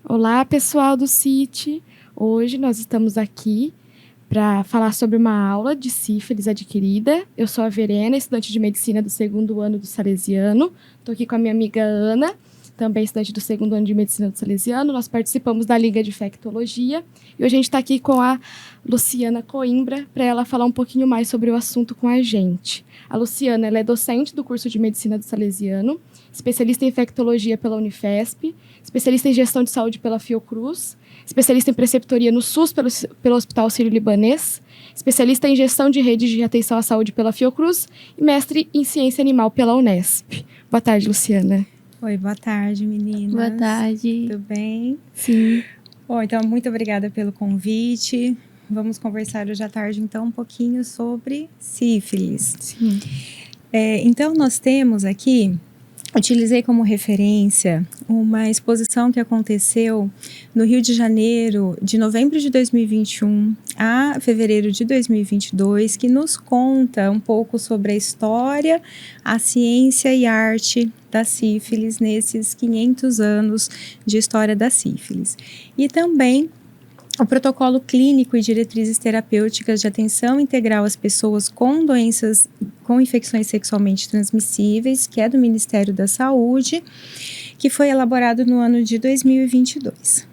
Olá, pessoal do CIT. Hoje nós estamos aqui para falar sobre uma aula de sífilis adquirida. Eu sou a Verena, estudante de medicina do segundo ano do Salesiano. Estou aqui com a minha amiga Ana, também estudante do segundo ano de medicina do Salesiano. Nós participamos da Liga de Infectologia e hoje a gente está aqui com a Luciana Coimbra para ela falar um pouquinho mais sobre o assunto com a gente. A Luciana ela é docente do curso de medicina do Salesiano, especialista em infectologia pela Unifesp, especialista em gestão de saúde pela Fiocruz, especialista em preceptoria no SUS pelo Hospital Sírio-Libanês, especialista em gestão de redes de atenção à saúde pela Fiocruz e mestre em ciência animal pela Unesp. Boa tarde, Luciana. Oi, boa tarde, meninas. Boa tarde. Tudo bem? Sim. Bom, então, muito obrigada pelo convite. Vamos conversar hoje à tarde, então, um pouquinho sobre sífilis. Sim. Então, nós temos aqui, utilizei como referência uma exposição que aconteceu no Rio de Janeiro, de novembro de 2021 a fevereiro de 2022, que nos conta um pouco sobre a história, a ciência e a arte da sífilis nesses 500 anos de história da sífilis. E também o protocolo clínico e diretrizes terapêuticas de atenção integral às pessoas com doenças, com infecções sexualmente transmissíveis, que é do Ministério da Saúde, que foi elaborado no ano de 2022.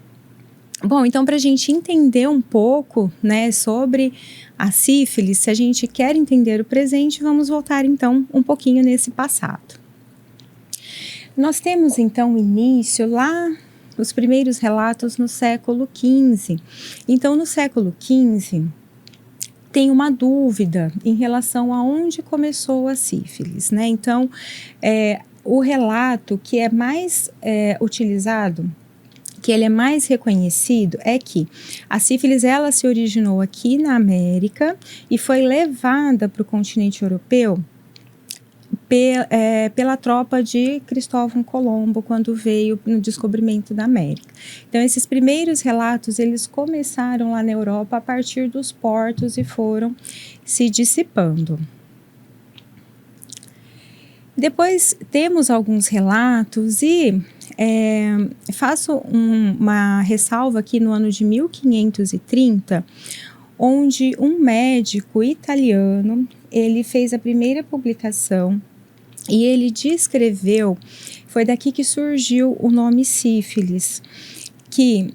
Bom, então, para a gente entender um pouco, né, sobre a sífilis, se a gente quer entender o presente, vamos voltar, então, um pouquinho nesse passado. Nós temos, então, o início lá, os primeiros relatos no século XV. Então, no século XV, tem uma dúvida em relação a onde começou a sífilis, né? Então, o relato que é mais utilizado, que ele é mais reconhecido, é que a sífilis ela se originou aqui na América e foi levada para o continente europeu pela tropa de Cristóvão Colombo, quando veio no descobrimento da América. Então, esses primeiros relatos, eles começaram lá na Europa a partir dos portos e foram se dissipando. Depois, temos alguns relatos e faço uma ressalva aqui no ano de 1530, onde um médico italiano, ele fez a primeira publicação e ele descreveu, foi daqui que surgiu o nome sífilis, que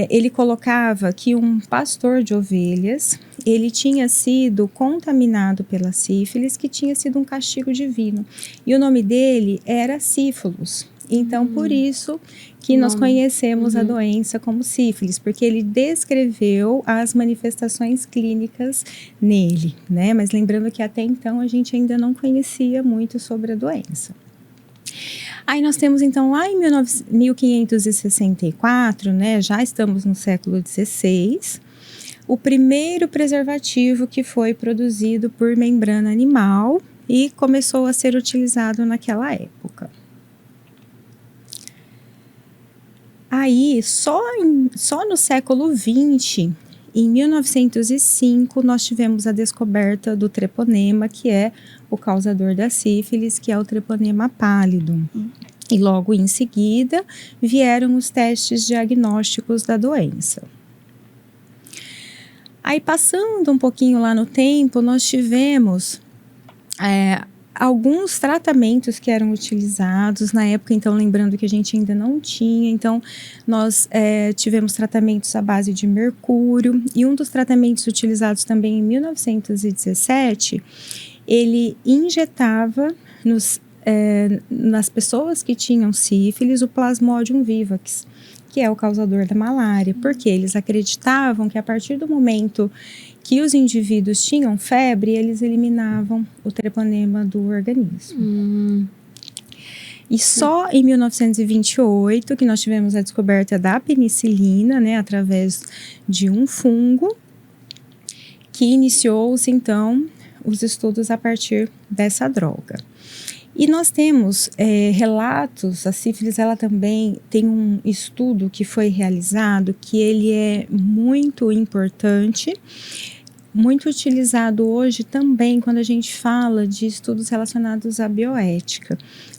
ele colocava que um pastor de ovelhas, ele tinha sido contaminado pela sífilis, que tinha sido um castigo divino, e o nome dele era Sífilos. Então, por isso que nós conhecemos a doença como sífilis, porque ele descreveu as manifestações clínicas nele, né? Mas lembrando que até então a gente ainda não conhecia muito sobre a doença. Aí nós temos então lá em 1564, né? Já estamos no século XVI, o primeiro preservativo que foi produzido por membrana animal e começou a ser utilizado naquela época. Aí, só no século XX, em 1905, nós tivemos a descoberta do treponema, que é o causador da sífilis, que é o treponema pálido. E logo em seguida, vieram os testes diagnósticos da doença. Aí, passando um pouquinho lá no tempo, nós tivemos alguns tratamentos que eram utilizados na época, então lembrando que a gente ainda não tinha, então nós tivemos tratamentos à base de mercúrio, e um dos tratamentos utilizados também em 1917, ele injetava nas pessoas que tinham sífilis o Plasmodium vivax, que é o causador da malária, porque eles acreditavam que a partir do momento que os indivíduos tinham febre, eles eliminavam o treponema do organismo. E só em 1928 que nós tivemos a descoberta da penicilina, né, através de um fungo, que iniciou-se então os estudos a partir dessa droga. E nós temos relatos, a sífilis ela também tem um estudo que foi realizado, que ele é muito importante, muito utilizado hoje também quando a gente fala de estudos relacionados à bioética.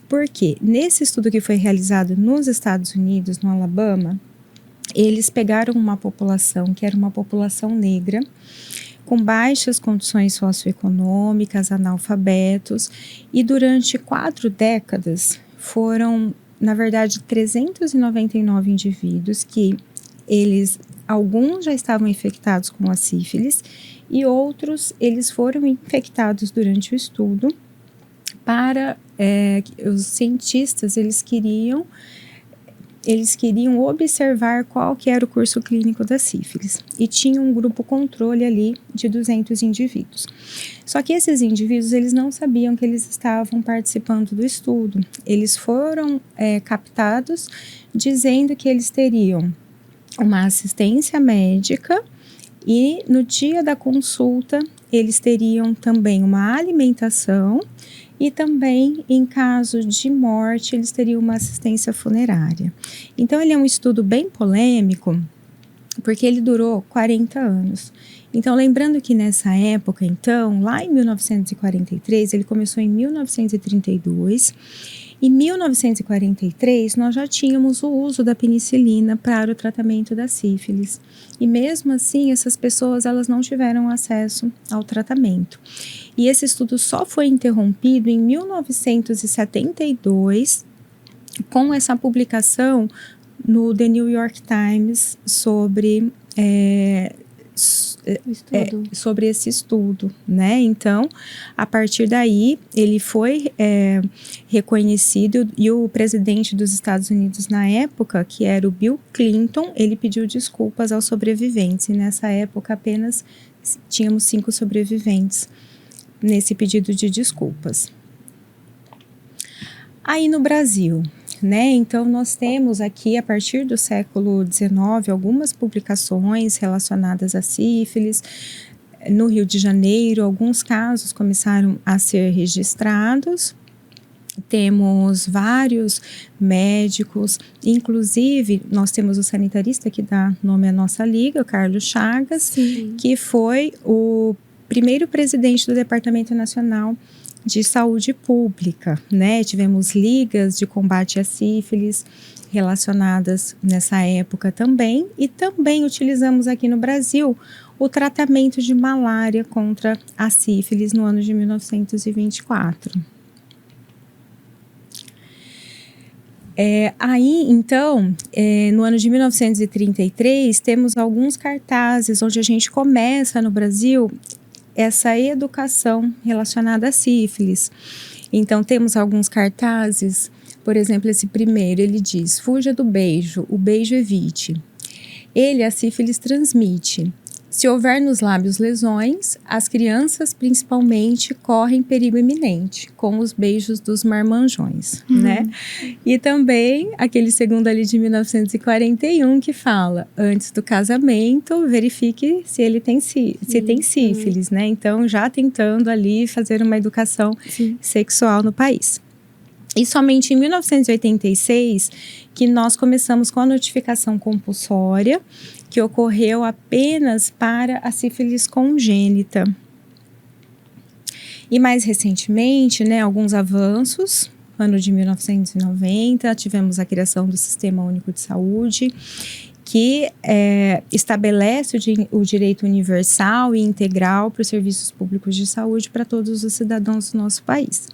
Porque nesse estudo que foi realizado nos Estados Unidos, no Alabama, eles pegaram uma população que era uma população negra, com baixas condições socioeconômicas, analfabetos, e durante 4 décadas foram, na verdade, 399 indivíduos que alguns já estavam infectados com a sífilis e outros eles foram infectados durante o estudo. Os cientistas eles queriam observar qual que era o curso clínico da sífilis e tinha um grupo controle ali de 200 indivíduos. Só que esses indivíduos eles não sabiam que eles estavam participando do estudo. Eles foram captados dizendo que eles teriam uma assistência médica e no dia da consulta eles teriam também uma alimentação e também, em caso de morte, eles teriam uma assistência funerária. Então, ele é um estudo bem polêmico, porque ele durou 40 anos. Então, lembrando que nessa época, então, lá em 1943, ele começou em 1932. Em 1943, nós já tínhamos o uso da penicilina para o tratamento da sífilis. E mesmo assim, essas pessoas elas não tiveram acesso ao tratamento. E esse estudo só foi interrompido em 1972, com essa publicação no The New York Times sobre esse estudo, né? Então, a partir daí, ele foi reconhecido e o presidente dos Estados Unidos na época, que era o Bill Clinton, ele pediu desculpas aos sobreviventes. E nessa época, apenas tínhamos 5 sobreviventes nesse pedido de desculpas. Aí no Brasil, né? Então, nós temos aqui, a partir do século XIX, algumas publicações relacionadas à sífilis. No Rio de Janeiro, alguns casos começaram a ser registrados. Temos vários médicos, inclusive nós temos o sanitarista que dá nome à nossa liga, o Carlos Chagas, sim, que foi o primeiro presidente do Departamento Nacional de Saúde Pública, né? Tivemos ligas de combate à sífilis relacionadas nessa época também, e também utilizamos aqui no Brasil o tratamento de malária contra a sífilis no ano de 1924. Aí, então, no ano de 1933, temos alguns cartazes onde a gente começa no Brasil essa educação relacionada à sífilis. Então, temos alguns cartazes, por exemplo, esse primeiro, ele diz: fuja do beijo, o beijo evite. Ele, a sífilis, transmite. Se houver nos lábios lesões, as crianças, principalmente, correm perigo iminente, com os beijos dos marmanjões, né? E também, aquele segundo ali de 1941, que fala, antes do casamento, verifique se ele tem, tem sífilis, né? Então, já tentando ali fazer uma educação sexual no país. E somente em 1986 que nós começamos com a notificação compulsória, que ocorreu apenas para a sífilis congênita. E mais recentemente, né, alguns avanços, ano de 1990, tivemos a criação do Sistema Único de Saúde, que estabelece o direito universal e integral para os serviços públicos de saúde para todos os cidadãos do nosso país.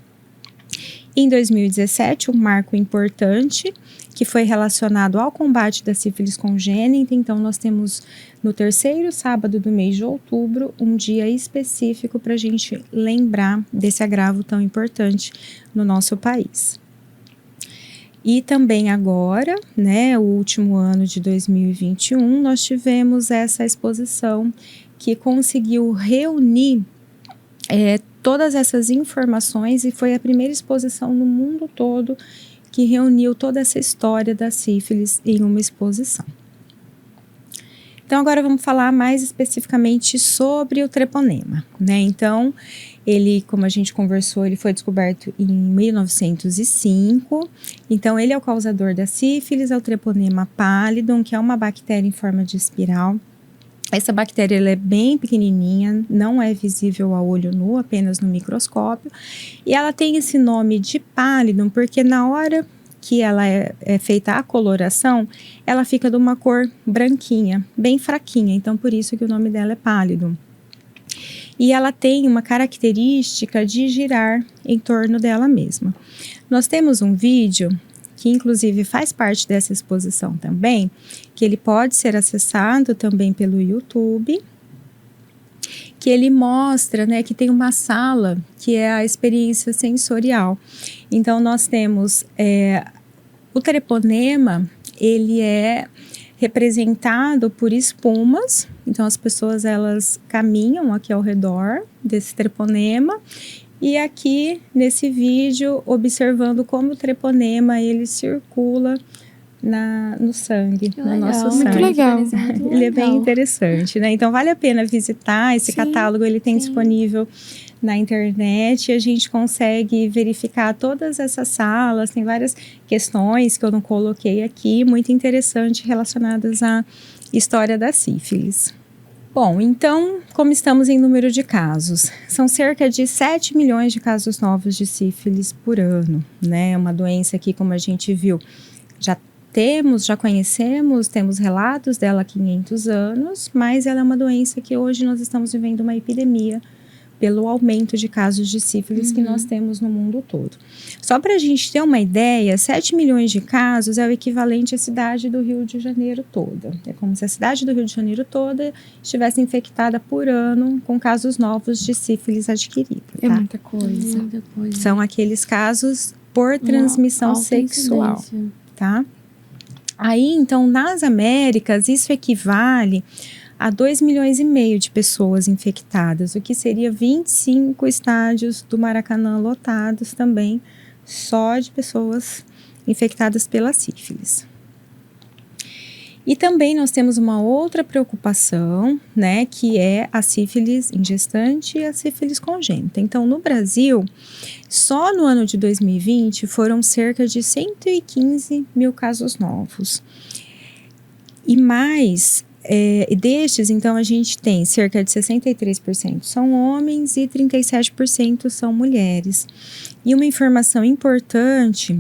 Em 2017, um marco importante que foi relacionado ao combate da sífilis congênita. Então, nós temos no terceiro sábado do mês de outubro um dia específico para a gente lembrar desse agravo tão importante no nosso país. E também agora, né, o último ano de 2021, nós tivemos essa exposição que conseguiu reunir todas essas informações e foi a primeira exposição no mundo todo que reuniu toda essa história da sífilis em uma exposição. Então, agora vamos falar mais especificamente sobre o treponema, né? Então, ele, como a gente conversou, ele foi descoberto em 1905. Então, ele é o causador da sífilis, é o treponema pallidum, que é uma bactéria em forma de espiral. Essa bactéria ela é bem pequenininha, não é visível a olho nu, apenas no microscópio. E ela tem esse nome de pallidum porque na hora que ela é feita a coloração, ela fica de uma cor branquinha, bem fraquinha, então por isso que o nome dela é pálido. E ela tem uma característica de girar em torno dela mesma. Nós temos um vídeo que inclusive faz parte dessa exposição também, que ele pode ser acessado também pelo YouTube, que ele mostra, né, que tem uma sala que é a experiência sensorial. Então, nós temos o treponema, ele é representado por espumas. Então, as pessoas, elas caminham aqui ao redor desse treponema e aqui, nesse vídeo, observando como o treponema, ele circula no sangue, no nosso sangue. Muito legal. Ele é bem interessante, né? Então, vale a pena visitar esse catálogo, ele tem disponível na internet e a gente consegue verificar todas essas salas, tem várias questões que eu não coloquei aqui, muito interessantes relacionadas à história da sífilis. Bom, então, como estamos em número de casos? São cerca de 7 milhões de casos novos de sífilis por ano, né? Uma doença que, como a gente viu, já conhecemos, temos relatos dela há 500 anos, mas ela é uma doença que hoje nós estamos vivendo uma epidemia pelo aumento de casos de sífilis que nós temos no mundo todo. Só para a gente ter uma ideia, 7 milhões de casos é o equivalente à cidade do Rio de Janeiro toda. É como se a cidade do Rio de Janeiro toda estivesse infectada por ano com casos novos de sífilis adquirida. Tá? É muita coisa. Muita coisa. São aqueles casos por transmissão sexual, tá? Aí, então, nas Américas, isso equivale a 2,5 milhões de pessoas infectadas, o que seria 25 estádios do Maracanã lotados também, só de pessoas infectadas pela sífilis. E também nós temos uma outra preocupação, né, que é a sífilis em gestante e a sífilis congênita. Então, no Brasil, só no ano de 2020 foram cerca de 115 mil casos novos. E mais, destes, então, a gente tem cerca de 63% são homens e 37% são mulheres. E uma informação importante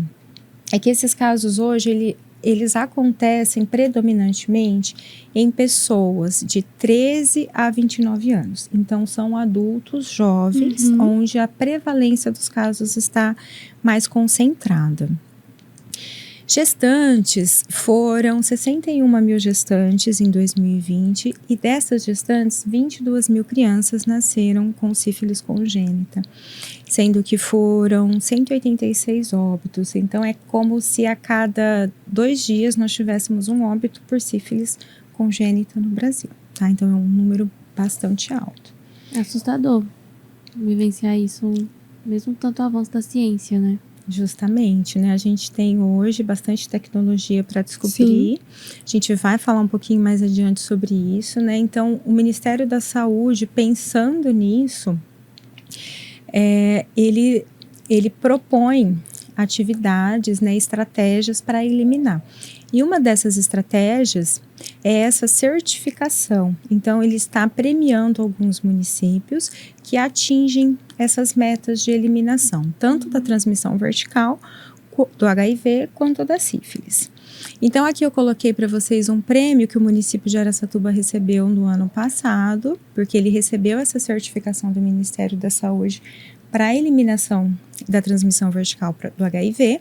é que esses casos hoje, eles acontecem predominantemente em pessoas de 13 a 29 anos. Então, são adultos jovens, onde a prevalência dos casos está mais concentrada. Gestantes, foram 61 mil gestantes em 2020 e dessas gestantes, 22 mil crianças nasceram com sífilis congênita, sendo que foram 186 óbitos. Então, é como se a cada 2 dias nós tivéssemos um óbito por sífilis congênita no Brasil, tá? Então, é um número bastante alto. É assustador vivenciar isso, mesmo tanto avanço da ciência, né? Justamente, né? A gente tem hoje bastante tecnologia para descobrir. A gente vai falar um pouquinho mais adiante sobre isso, né? Então, o Ministério da Saúde, pensando nisso, ele propõe atividades, né, estratégias para eliminar. E uma dessas estratégias é essa certificação. Então, ele está premiando alguns municípios que atingem essas metas de eliminação, tanto da transmissão vertical, do HIV, quanto da sífilis. Então, aqui eu coloquei para vocês um prêmio que o município de Araçatuba recebeu no ano passado, porque ele recebeu essa certificação do Ministério da Saúde para a eliminação da transmissão vertical do HIV,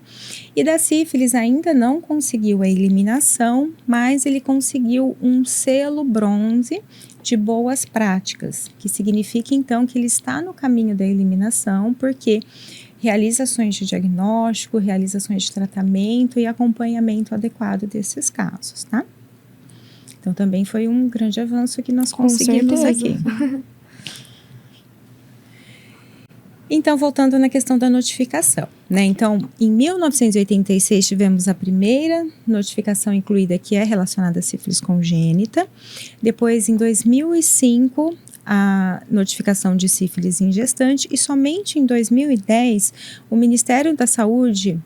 e da sífilis ainda não conseguiu a eliminação, mas ele conseguiu um selo bronze de boas práticas, que significa então que ele está no caminho da eliminação, porque realiza ações de diagnóstico, realizações de tratamento e acompanhamento adequado desses casos, tá? Então também foi um grande avanço que nós conseguimos aqui. Então, voltando na questão da notificação, né? Então, em 1986 tivemos a primeira notificação incluída, que é relacionada à sífilis congênita. Depois, em 2005, a notificação de sífilis em gestante. E somente em 2010, o Ministério da Saúde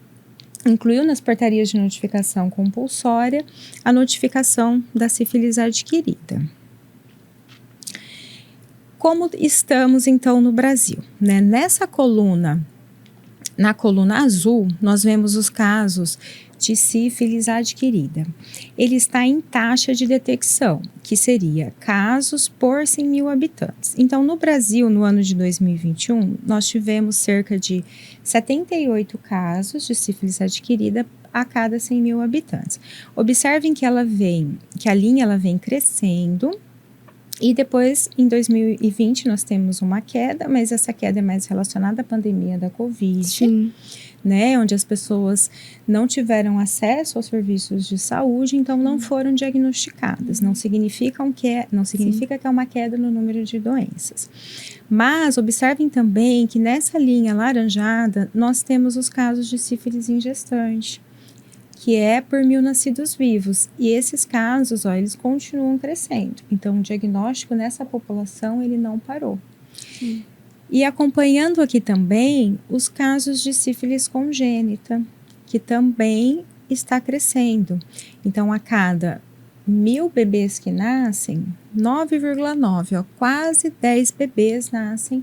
incluiu nas portarias de notificação compulsória a notificação da sífilis adquirida. Como estamos, então, no Brasil, né? Nessa coluna Na coluna azul, nós vemos os casos de sífilis adquirida. Ele está em taxa de detecção, que seria casos por 100 mil habitantes. Então, no Brasil, no ano de 2021, nós tivemos cerca de 78 casos de sífilis adquirida a cada 100 mil habitantes. Observem que a linha ela vem crescendo. E depois, em 2020, nós temos uma queda, mas essa queda é mais relacionada à pandemia da Covid, Sim. né? Onde as pessoas não tiveram acesso aos serviços de saúde, então não foram diagnosticadas. Não significa que é uma queda no número de doenças. Mas observem também que nessa linha laranjada, nós temos os casos de sífilis em gestante, que é por 1.000 nascidos vivos. E esses casos, eles continuam crescendo. Então, o diagnóstico nessa população, ele não parou. Sim. E acompanhando aqui também os casos de sífilis congênita, que também está crescendo. Então, a cada 1.000 bebês que nascem, 9,9, quase 10 bebês nascem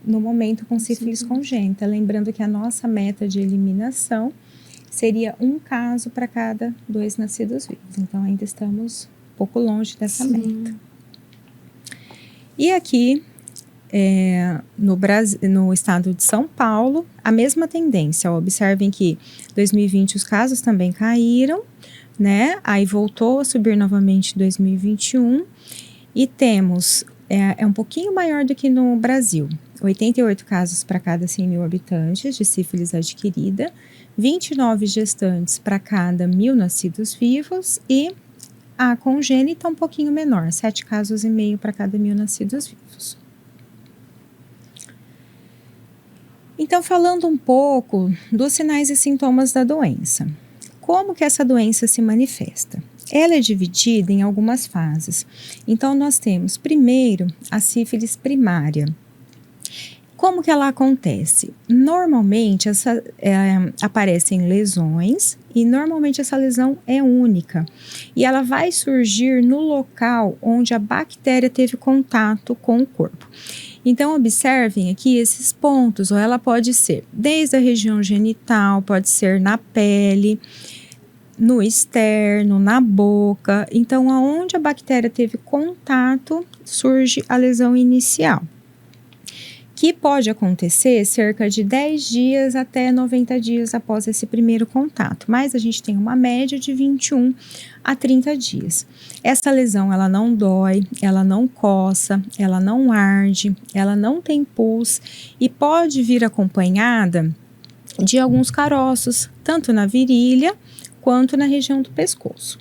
no momento com sífilis congênita. Lembrando que a nossa meta de eliminação seria um caso para cada 2 nascidos vivos. Então, ainda estamos um pouco longe dessa meta. E aqui, no estado de São Paulo, a mesma tendência. Observem que em 2020 os casos também caíram, né? Aí voltou a subir novamente em 2021. E temos, um pouquinho maior do que no Brasil, 88 casos para cada 100 mil habitantes de sífilis adquirida, 29 gestantes para cada 1.000 nascidos vivos e a congênita um pouquinho menor, 7 casos e meio para cada 1.000 nascidos vivos. Então, falando um pouco dos sinais e sintomas da doença. Como que essa doença se manifesta? Ela é dividida em algumas fases. Então, nós temos primeiro a sífilis primária. Como que ela acontece? Normalmente aparecem lesões e normalmente essa lesão é única. E ela vai surgir no local onde a bactéria teve contato com o corpo. Então, observem aqui esses pontos, ou ela pode ser desde a região genital, pode ser na pele, no externo, na boca. Então, aonde a bactéria teve contato, surge a lesão inicial, que pode acontecer cerca de 10 dias até 90 dias após esse primeiro contato, mas a gente tem uma média de 21 a 30 dias. Essa lesão, ela não dói, ela não coça, ela não arde, ela não tem pus e pode vir acompanhada de alguns caroços, tanto na virilha quanto na região do pescoço.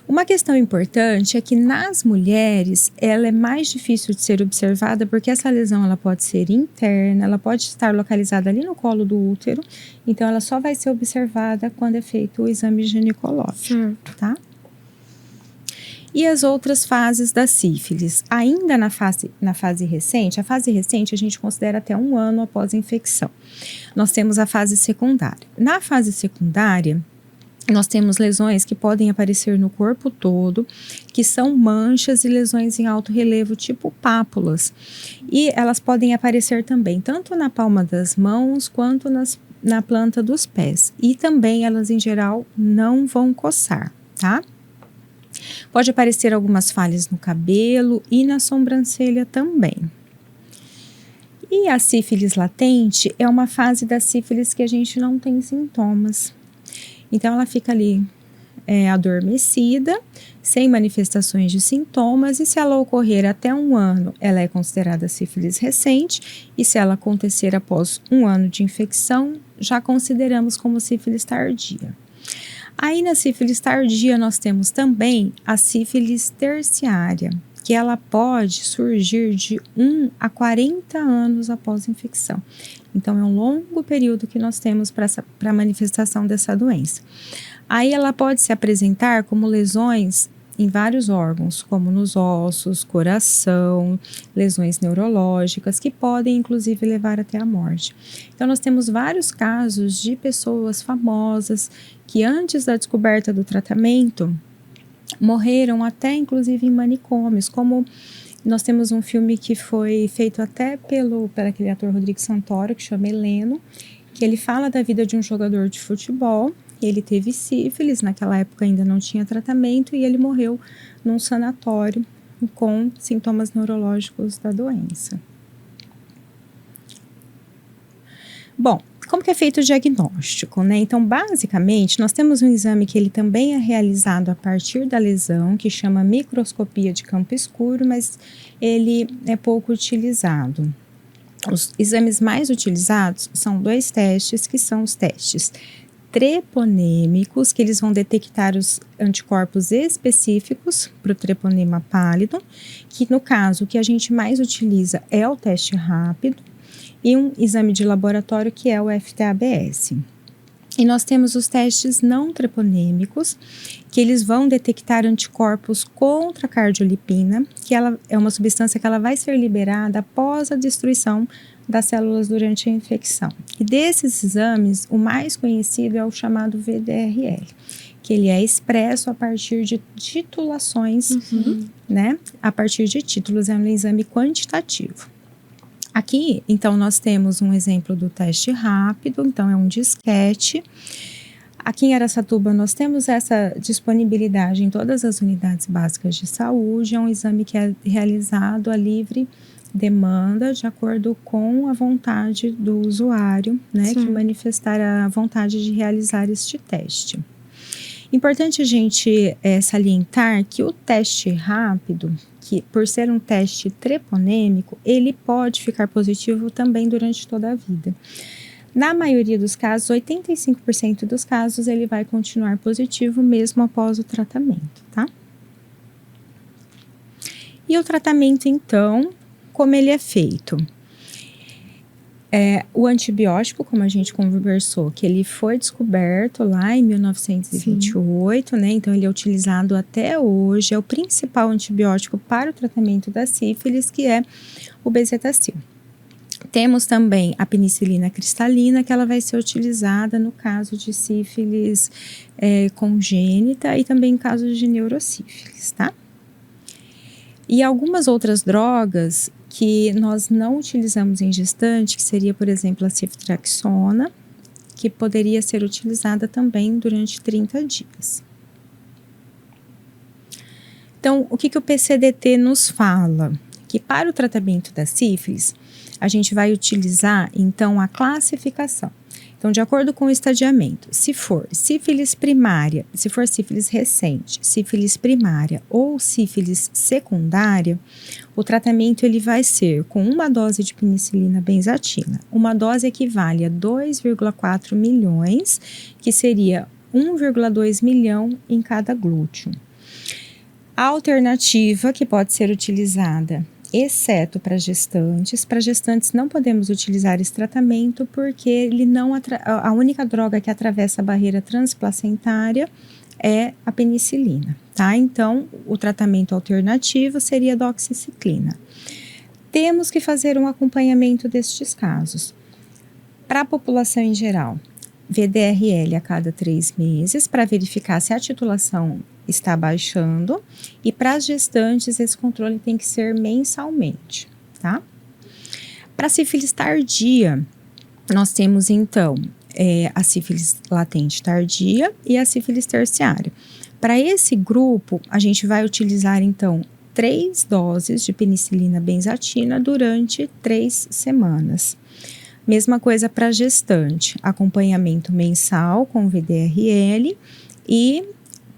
Uma questão importante é que nas mulheres ela é mais difícil de ser observada porque essa lesão ela pode ser interna, ela pode estar localizada ali no colo do útero, então ela só vai ser observada quando é feito o exame ginecológico, tá? E as outras fases da sífilis, ainda na fase recente, a fase recente a gente considera até 1 ano após a infecção. Nós temos a fase secundária. Na fase secundária, nós temos lesões que podem aparecer no corpo todo, que são manchas e lesões em alto relevo, tipo pápulas. E elas podem aparecer também, tanto na palma das mãos, quanto na planta dos pés. E também elas, em geral, não vão coçar, tá? Pode aparecer algumas falhas no cabelo e na sobrancelha também. E a sífilis latente é uma fase da sífilis que a gente não tem sintomas. Então, ela fica ali adormecida, sem manifestações de sintomas, e se ela ocorrer até 1 ano, ela é considerada sífilis recente, e se ela acontecer após 1 ano de infecção, já consideramos como sífilis tardia. Aí, na sífilis tardia, nós temos também a sífilis terciária, que ela pode surgir de 1 a 40 anos após a infecção. Então, é um longo período que nós temos para a manifestação dessa doença. Aí, ela pode se apresentar como lesões em vários órgãos, como nos ossos, coração, lesões neurológicas, que podem, inclusive, levar até a morte. Então, nós temos vários casos de pessoas famosas que, antes da descoberta do tratamento, morreram até, inclusive, em manicômios, como... Nós temos um filme que foi feito até pelo aquele ator Rodrigo Santoro, que chama Heleno, que ele fala da vida de um jogador de futebol. Ele teve sífilis, naquela época ainda não tinha tratamento, e ele morreu num sanatório com sintomas neurológicos da doença. Bom, como que é feito o diagnóstico, né? Então, basicamente, nós temos um exame que ele também é realizado a partir da lesão, que chama microscopia de campo escuro, mas ele é pouco utilizado. Os exames mais utilizados são 2 testes, que são os testes treponêmicos, que eles vão detectar os anticorpos específicos para o treponema pálido, que no caso o que a gente mais utiliza é o teste rápido, e um exame de laboratório que é o FTABS. E nós temos os testes não treponêmicos, que eles vão detectar anticorpos contra a cardiolipina, que ela é uma substância que ela vai ser liberada após a destruição das células durante a infecção. E desses exames, o mais conhecido é o chamado VDRL, que ele é expresso a partir de titulações, né? A partir de títulos, é um exame quantitativo. Aqui, então, nós temos um exemplo do teste rápido, então é um disquete. Aqui em Araçatuba, nós temos essa disponibilidade em todas as unidades básicas de saúde. É um exame que é realizado a livre demanda, de acordo com a vontade do usuário, né, que manifestar a vontade de realizar este teste. Importante a gente salientar que o teste rápido, que por ser um teste treponêmico, ele pode ficar positivo também durante toda a vida. Na maioria dos casos, 85% dos casos, ele vai continuar positivo mesmo após o tratamento, tá? E o tratamento, então, como ele é feito? O antibiótico, como a gente conversou, que ele foi descoberto lá em 1928, né? Então ele é utilizado até hoje, é o principal antibiótico para o tratamento da sífilis, que é o bezetacil. Temos também a penicilina cristalina, que ela vai ser utilizada no caso de sífilis congênita e também em caso de neurosífilis, tá? E algumas outras drogas que nós não utilizamos em gestante, que seria, por exemplo, a ceftriaxona, que poderia ser utilizada também durante 30 dias. Então, o que o PCDT nos fala? Que para o tratamento da sífilis, a gente vai utilizar, então, a classificação. Então, de acordo com o estadiamento, se for sífilis primária, se for sífilis recente, sífilis primária ou sífilis secundária, o tratamento ele vai ser com uma dose de penicilina benzatina. Uma dose equivale a 2,4 milhões, que seria 1,2 milhão em cada glúteo. A alternativa que pode ser utilizada, exceto para gestantes não podemos utilizar esse tratamento porque ele não a única droga que atravessa a barreira transplacentária é a penicilina, tá? Então, o tratamento alternativo seria a doxiciclina. Temos que fazer um acompanhamento destes casos. Para a população em geral, VDRL a cada 3 meses para verificar se a titulação está baixando, e para as gestantes esse controle tem que ser mensalmente, tá? Para sífilis tardia, nós temos então a sífilis latente tardia e a sífilis terciária. Para esse grupo, a gente vai utilizar então 3 doses de penicilina benzatina durante 3 semanas. Mesma coisa para gestante, acompanhamento mensal com VDRL e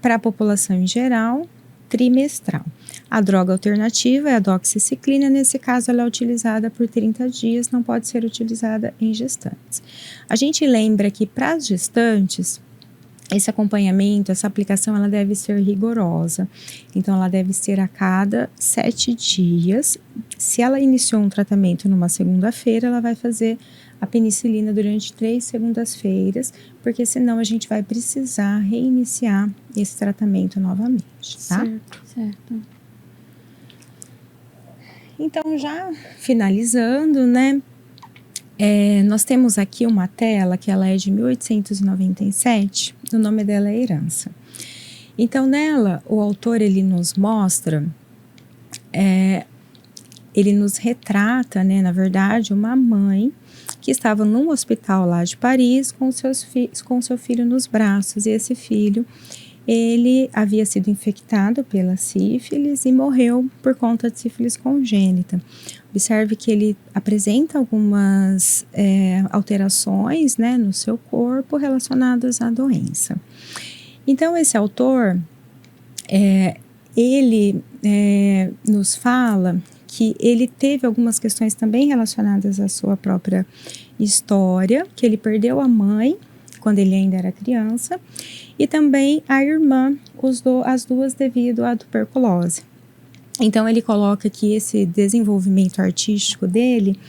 para a população em geral, trimestral. A droga alternativa é a doxiciclina, nesse caso ela é utilizada por 30 dias, não pode ser utilizada em gestantes. A gente lembra que para as gestantes, esse acompanhamento, essa aplicação, ela deve ser rigorosa. Então, ela deve ser a cada 7 dias. Se ela iniciou um tratamento numa segunda-feira, ela vai fazer a penicilina durante 3 segundas-feiras, porque senão a gente vai precisar reiniciar esse tratamento novamente, tá? Certo. Então, já finalizando, né? Nós temos aqui uma tela que ela é de 1897, o nome dela é Herança. Então, nela, o autor, ele nos mostra, ele nos retrata, né, na verdade, uma mãe que estava num hospital lá de Paris com seu filho nos braços. E esse filho, ele havia sido infectado pela sífilis e morreu por conta de sífilis congênita. Observe que ele apresenta algumas alterações, né, no seu corpo relacionadas à doença. Então, esse autor, ele nos fala que ele teve algumas questões também relacionadas à sua própria história, que ele perdeu a mãe quando ele ainda era criança, e também a irmã, as duas devido à tuberculose. Então, ele coloca que esse desenvolvimento artístico dele,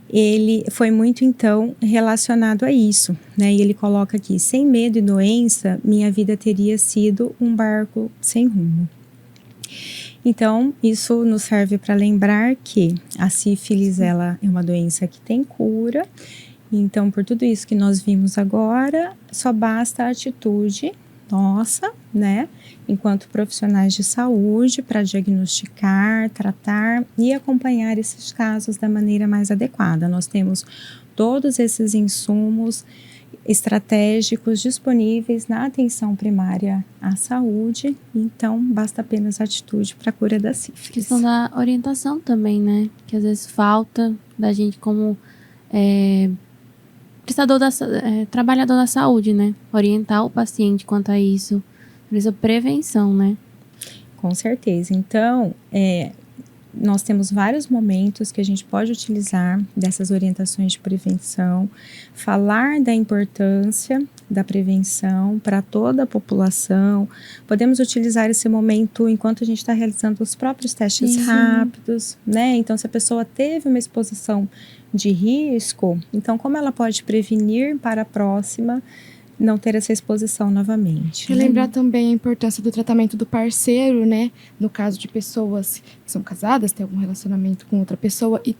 ele foi muito, então, relacionado a isso, né? E ele coloca aqui, sem medo e doença, minha vida teria sido um barco sem rumo. Então, isso nos serve para lembrar que a sífilis, ela é uma doença que tem cura. Então, por tudo isso que nós vimos agora, só basta a atitude nossa, né, enquanto profissionais de saúde, para diagnosticar, tratar e acompanhar esses casos da maneira mais adequada. Nós temos todos esses insumos estratégicos disponíveis na atenção primária à saúde, então basta apenas a atitude para a cura da sífilis. A questão da orientação também, né, que às vezes falta da gente como trabalhador da saúde, né? Orientar o paciente quanto a isso. Por isso, prevenção, né? Com certeza. Então, nós temos vários momentos que a gente pode utilizar dessas orientações de prevenção, falar da importância da prevenção para toda a população. Podemos utilizar esse momento enquanto a gente está realizando os próprios testes rápidos, né? Então, se a pessoa teve uma exposição de risco, então como ela pode prevenir para a próxima não ter essa exposição novamente? Relembrar também a importância do tratamento do parceiro, né? No caso de pessoas que são casadas, têm algum relacionamento com outra pessoa e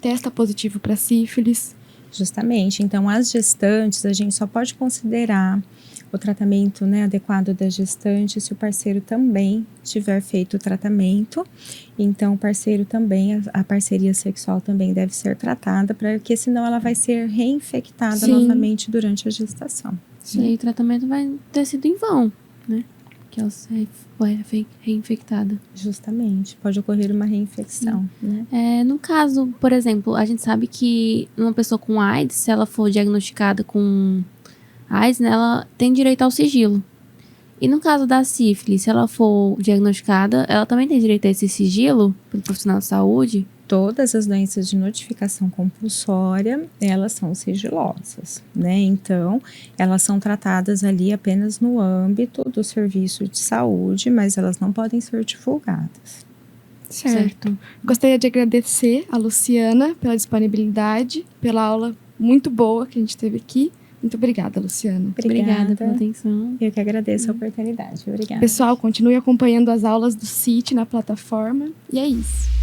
testa positivo para sífilis. Justamente. Então, as gestantes, a gente só pode considerar o tratamento, né, adequado da gestante se o parceiro também tiver feito o tratamento. Então, o parceiro também, a parceria sexual também deve ser tratada, porque senão ela vai ser reinfectada novamente durante a gestação. E aí o tratamento vai ter sido em vão, né? Que ela foi reinfectada. Justamente, pode ocorrer uma reinfecção, né? No caso, por exemplo, a gente sabe que uma pessoa com AIDS, se ela for diagnosticada com AIDS, né, ela tem direito ao sigilo. E no caso da sífilis, se ela for diagnosticada, ela também tem direito a esse sigilo pelo profissional de saúde? Todas as doenças de notificação compulsória, elas são sigilosas, né? Então, elas são tratadas ali apenas no âmbito do serviço de saúde, mas elas não podem ser divulgadas. Certo. Gostaria de agradecer a Luciana pela disponibilidade, pela aula muito boa que a gente teve aqui. Muito obrigada, Luciana. Obrigada pela atenção. Eu que agradeço a oportunidade. Obrigada. Pessoal, continue acompanhando as aulas do CIT na plataforma. E é isso.